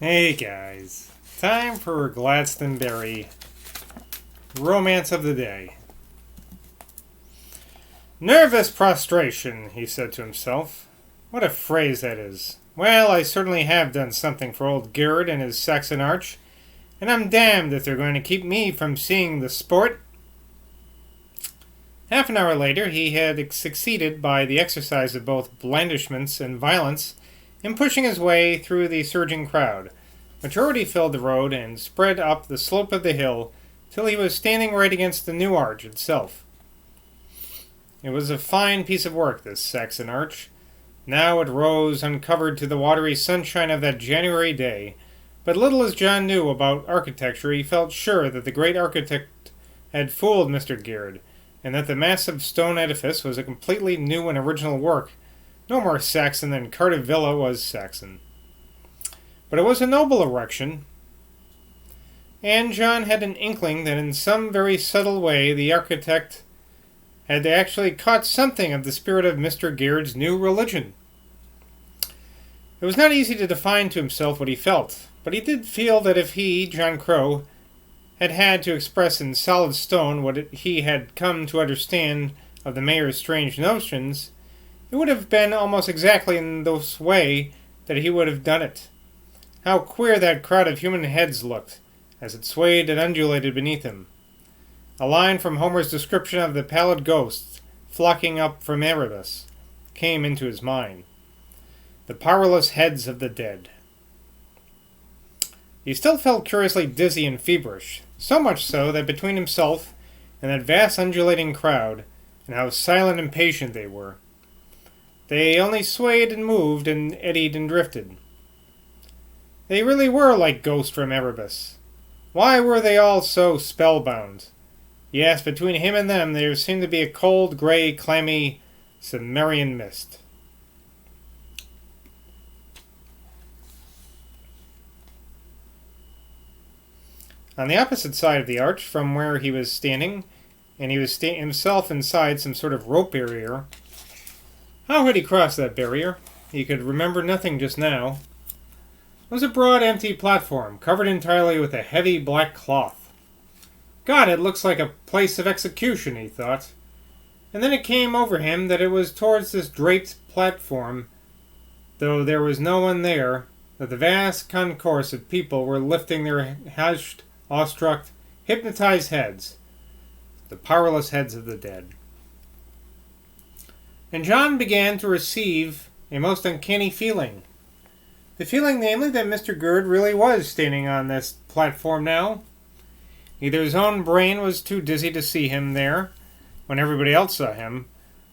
Hey guys, time for Glastonbury Romance of the Day. Nervous prostration, he said to himself. What a phrase that is. Well, I certainly have done something for old Gerd and his Saxon arch, and I'm damned if they're going to keep me from seeing the sport. Half an hour later, he had succeeded, by the exercise of both blandishments and violence, in pushing his way through the surging crowd, which already filled the road and spread up the slope of the hill till he was standing right against the new arch itself. It was a fine piece of work, this Saxon arch. Now it rose uncovered to the watery sunshine of that January day, but little as John knew about architecture, he felt sure that the great architect had fooled Mr. Gerd, and that the massive stone edifice was a completely new and original work, no more Saxon than Cardiff Villa was Saxon. But it was a noble erection, and John had an inkling that in some very subtle way the architect had actually caught something of the spirit of Mr. Gerd's new religion. It was not easy to define to himself what he felt, but he did feel that if he, John Crow, had to express in solid stone what he had come to understand of the mayor's strange notions, it would have been almost exactly in this way that he would have done it. How queer that crowd of human heads looked, as it swayed and undulated beneath him. A line from Homer's description of the pallid ghosts flocking up from Erebus came into his mind. The powerless heads of the dead. He still felt curiously dizzy and feverish, so much so that between himself and that vast undulating crowd, and how silent and patient they were, they only swayed and moved and eddied and drifted. They really were like ghosts from Erebus. Why were they all so spellbound? Yes, between him and them there seemed to be a cold, gray, clammy Cimmerian mist. On the opposite side of the arch from where he was standing, and he was himself inside some sort of rope barrier. How had he crossed that barrier? He could remember nothing just now. It was a broad, empty platform, covered entirely with a heavy black cloth. God, it looks like a place of execution, he thought. And then it came over him that it was towards this draped platform, though there was no one there, that the vast concourse of people were lifting their hushed, awestruck, hypnotized heads, the powerless heads of the dead. And John began to receive a most uncanny feeling. The feeling, namely, that Mr. Gerd really was standing on this platform now. Either his own brain was too dizzy to see him there, when everybody else saw him,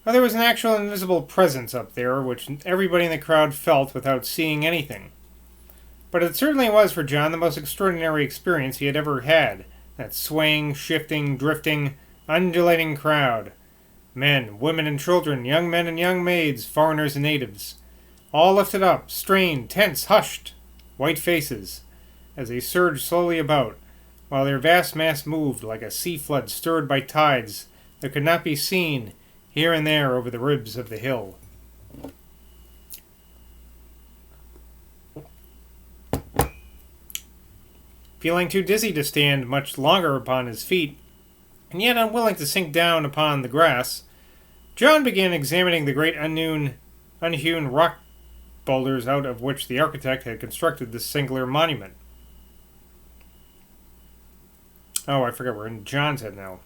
or there was an actual invisible presence up there, which everybody in the crowd felt without seeing anything. But it certainly was for John the most extraordinary experience he had ever had, that swaying, shifting, drifting, undulating crowd. Men, women, and children, young men and young maids, foreigners and natives, all lifted up, strained, tense, hushed, white faces, as they surged slowly about, while their vast mass moved like a sea flood stirred by tides that could not be seen here and there over the ribs of the hill. Feeling too dizzy to stand much longer upon his feet, and yet unwilling to sink down upon the grass, John began examining the great unhewn rock boulders out of which the architect had constructed this singular monument. Oh, I forgot, we're in John's head now.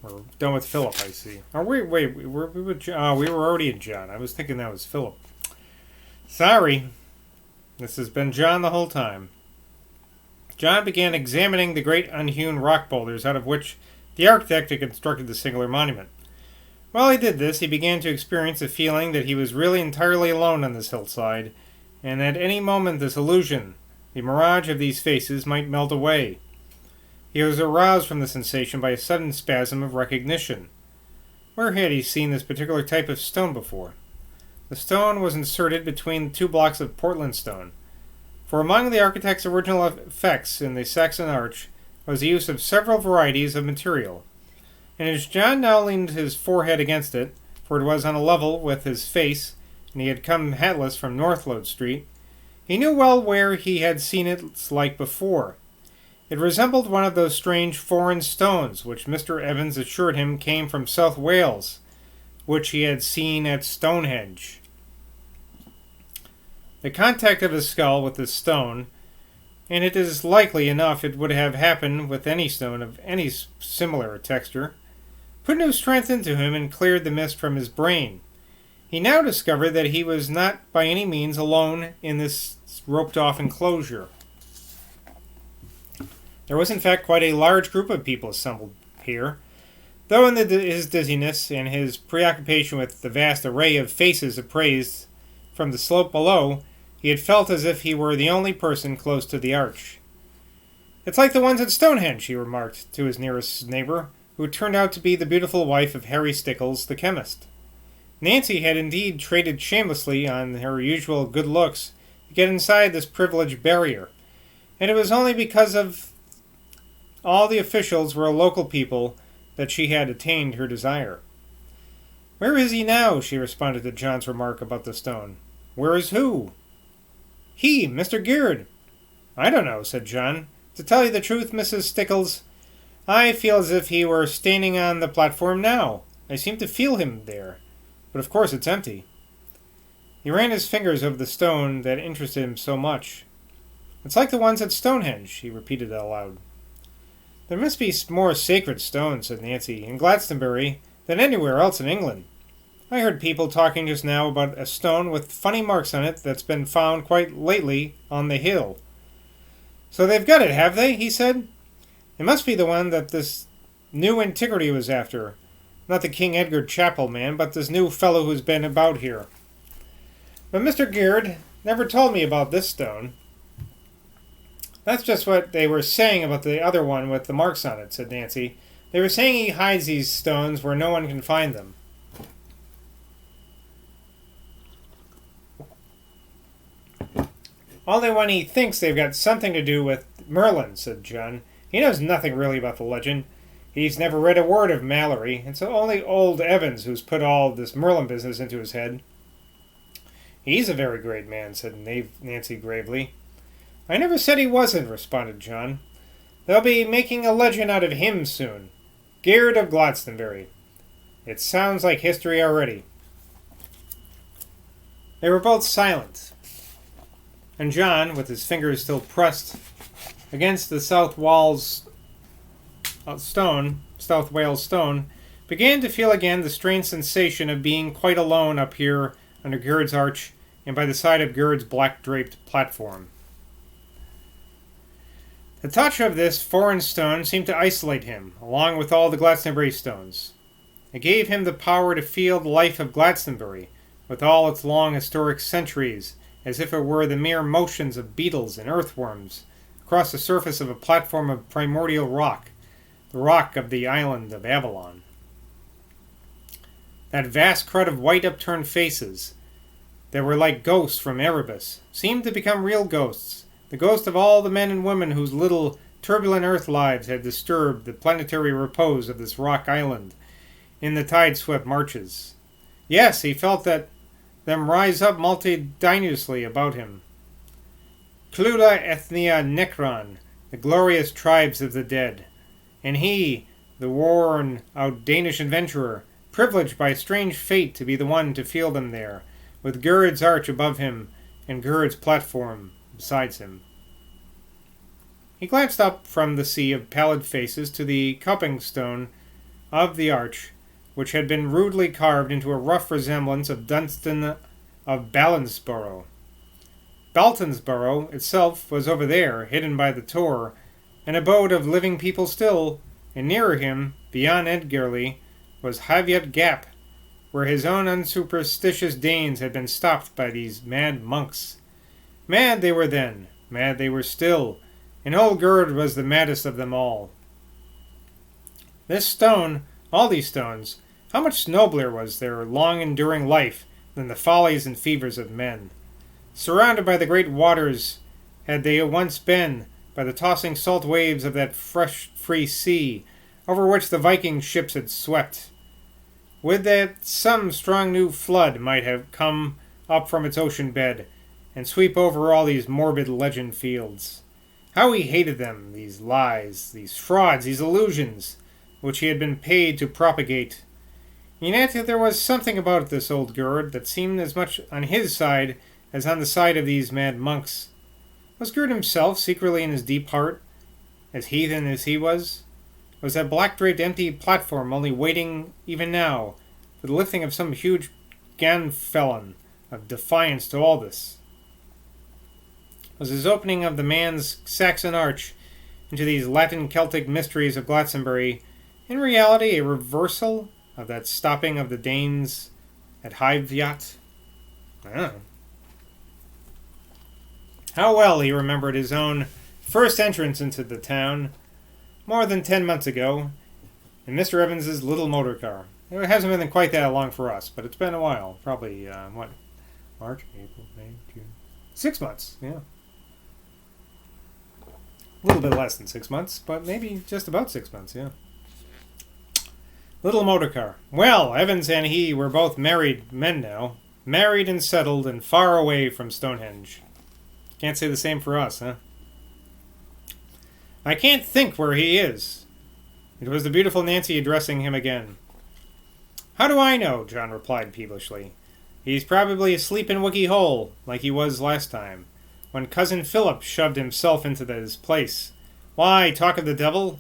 We're done with Philip, I see. Oh, wait, we were already in John. I was thinking that was Philip. Sorry. This has been John the whole time. John began examining the great unhewn rock boulders out of which the architect had constructed the singular monument. While he did this, he began to experience a feeling that he was really entirely alone on this hillside, and at any moment this illusion, the mirage of these faces, might melt away. He was aroused from the sensation by a sudden spasm of recognition. Where had he seen this particular type of stone before? The stone was inserted between 2 blocks of Portland stone. For among the architect's original effects in the Saxon arch was the use of several varieties of material. And as John now leaned his forehead against it, for it was on a level with his face, and he had come hatless from Northlode Street, He knew well where he had seen its like before. It resembled one of those strange foreign stones which Mr. Evans assured him came from South Wales, which he had seen at Stonehenge. The contact of his skull with the stone, and it is likely enough it would have happened with any stone of any similar texture, put new strength into him and cleared the mist from his brain. He now discovered that he was not by any means alone in this roped-off enclosure. There was in fact quite a large group of people assembled here, though in his dizziness and his preoccupation with the vast array of faces appraised from the slope below, he had felt as if he were the only person close to the arch. "It's like the ones at Stonehenge," he remarked to his nearest neighbor, who turned out to be the beautiful wife of Harry Stickles, the chemist. Nancy had indeed traded shamelessly on her usual good looks to get inside this privileged barrier, and it was only because of all the officials were local people that she had attained her desire. "Where is he now?" she responded to John's remark about the stone. "Where is who?" "He, Mr. Geard." "I don't know," said John. "To tell you the truth, Mrs. Stickles, I feel as if he were standing on the platform now. I seem to feel him there. But of course it's empty." He ran his fingers over the stone that interested him so much. "It's like the ones at Stonehenge," he repeated aloud. "There must be more sacred stones," said Nancy, "in Glastonbury than anywhere else in England. I heard people talking just now about a stone with funny marks on it that's been found quite lately on the hill." "So they've got it, have they?" he said. "It must be the one that this new antiquity was after. Not the King Edgar Chapel man, but this new fellow who's been about here. But Mr. Geard never told me about this stone." "That's just what they were saying about the other one with the marks on it," said Nancy. "They were saying he hides these stones where no one can find them." "Only when he thinks they've got something to do with Merlin," said John. "He knows nothing really about the legend. He's never read a word of Mallory. It's only old Evans who's put all this Merlin business into his head." "He's a very great man," said Nancy gravely. "I never said he wasn't," responded John. "They'll be making a legend out of him soon. Geard of Glastonbury. It sounds like history already." They were both silent, and John, with his fingers still pressed against the South Wales stone, began to feel again the strange sensation of being quite alone up here under Geard's arch and by the side of Geard's black-draped platform. The touch of this foreign stone seemed to isolate him, along with all the Glastonbury stones. It gave him the power to feel the life of Glastonbury, with all its long historic centuries, as if it were the mere motions of beetles and earthworms across the surface of a platform of primordial rock, the rock of the island of Avalon. That vast crowd of white upturned faces that were like ghosts from Erebus seemed to become real ghosts, the ghosts of all the men and women whose little turbulent earth lives had disturbed the planetary repose of this rock island in the tide-swept marches. Yes, he felt that them rise up multitudinously about him. Cluda ethnia necron, the glorious tribes of the dead. And he, the worn-out Danish adventurer, privileged by strange fate to be the one to feel them there, with Geard's arch above him and Geard's platform beside him. He glanced up from the sea of pallid faces to the cupping stone of the arch, which had been rudely carved into a rough resemblance of Dunstan of Ballinsborough. Baltonsborough itself was over there, hidden by the Tor, an abode of living people still, and nearer him, beyond Edgarly, was Haviot Gap, where his own unsuperstitious Danes had been stopped by these mad monks. Mad they were then, mad they were still, and old Gerd was the maddest of them all. This stone, all these stones, how much nobler was their long-enduring life than the follies and fevers of men. Surrounded by the great waters had they once been, by the tossing salt waves of that fresh, free sea, over which the Viking ships had swept. Would that some strong new flood might have come up from its ocean bed, and sweep over all these morbid legend fields. How he hated them, these lies, these frauds, these illusions, which he had been paid to propagate. And yet there was something about this old Gerd that seemed as much on his side as on the side of these mad monks. Was Gerd himself, secretly in his deep heart, as heathen as he was? Was that black-draped empty platform only waiting, even now, for the lifting of some huge ganfelon of defiance to all this? Was his opening of the man's Saxon arch into these Latin Celtic mysteries of Glastonbury in reality a reversal of that stopping of the Danes at Hyviat? I don't know. How well he remembered his own first entrance into the town more than 10 months ago in Mr. Evans's little motor car. It hasn't been quite that long for us, but it's been a while. Probably, March, April, May, June. 6 months, yeah. A little bit less than 6 months, but maybe just about 6 months, yeah. Little motor car. Well, Evans and he were both married men now. Married and settled and far away from Stonehenge. Can't say the same for us, huh? I can't think where he is. It was the beautiful Nancy addressing him again. How do I know? John replied peevishly. He's probably asleep in Wiki Hole, like he was last time, when Cousin Philip shoved himself into his place. Why, talk of the devil,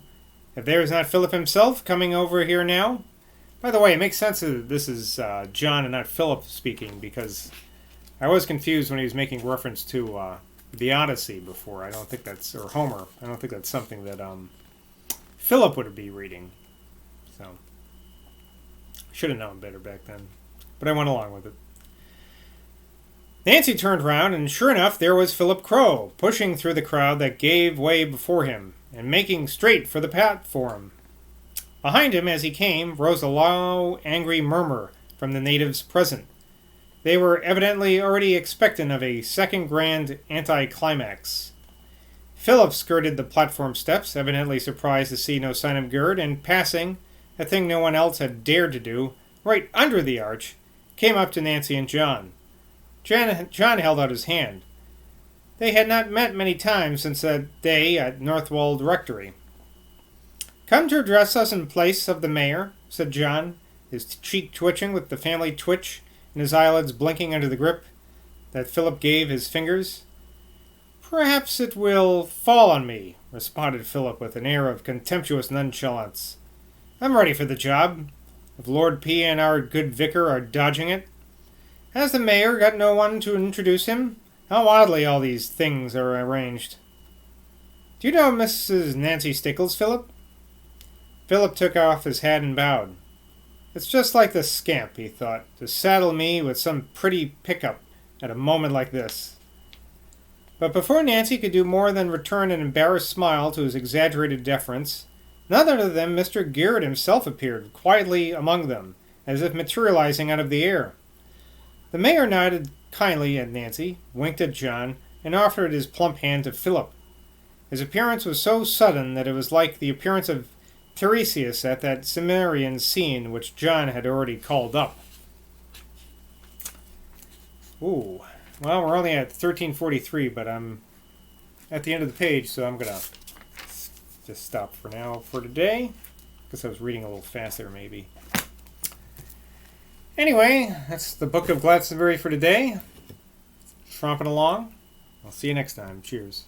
if there's not Philip himself coming over here now? By the way, it makes sense that this is John and not Philip speaking, because I was confused when he was making reference to the Odyssey before. I don't think that's, or Homer, I don't think that's something that Philip would be reading. So, should have known better back then, but I went along with it. Nancy turned round, and sure enough, there was Philip Crow, pushing through the crowd that gave way before him, and making straight for the platform. Behind him, as he came, rose a low, angry murmur from the natives present. They were evidently already expectant of a second grand anticlimax. Philip skirted the platform steps, evidently surprised to see no sign of Gerd, and passing, a thing no one else had dared to do, right under the arch, came up to Nancy and John. John held out his hand. They had not met many times since that day at Northwold Rectory. Come to address us in place of the mayor, said John, his cheek twitching with the family twitch, and his eyelids blinking under the grip that Philip gave his fingers. Perhaps it will fall on me, responded Philip with an air of contemptuous nonchalance. I'm ready for the job, if Lord P and our good vicar are dodging it. Has the mayor got no one to introduce him? How oddly all these things are arranged. Do you know Mrs. Nancy Stickles, Philip? Philip took off his hat and bowed. It's just like the scamp, he thought, to saddle me with some pretty pickup at a moment like this. But before Nancy could do more than return an embarrassed smile to his exaggerated deference, none other than Mr. Gerd himself appeared quietly among them, as if materializing out of the air. The mayor nodded kindly at Nancy, winked at John, and offered his plump hand to Philip. His appearance was so sudden that it was like the appearance of Tiresias at that Cimmerian scene which John had already called up. Ooh. Well, we're only at 1343, but I'm at the end of the page, so I'm going to just stop for now for today, because I was reading a little faster, maybe. Anyway, that's the Book of Glastonbury for today. Tromping along. I'll see you next time. Cheers.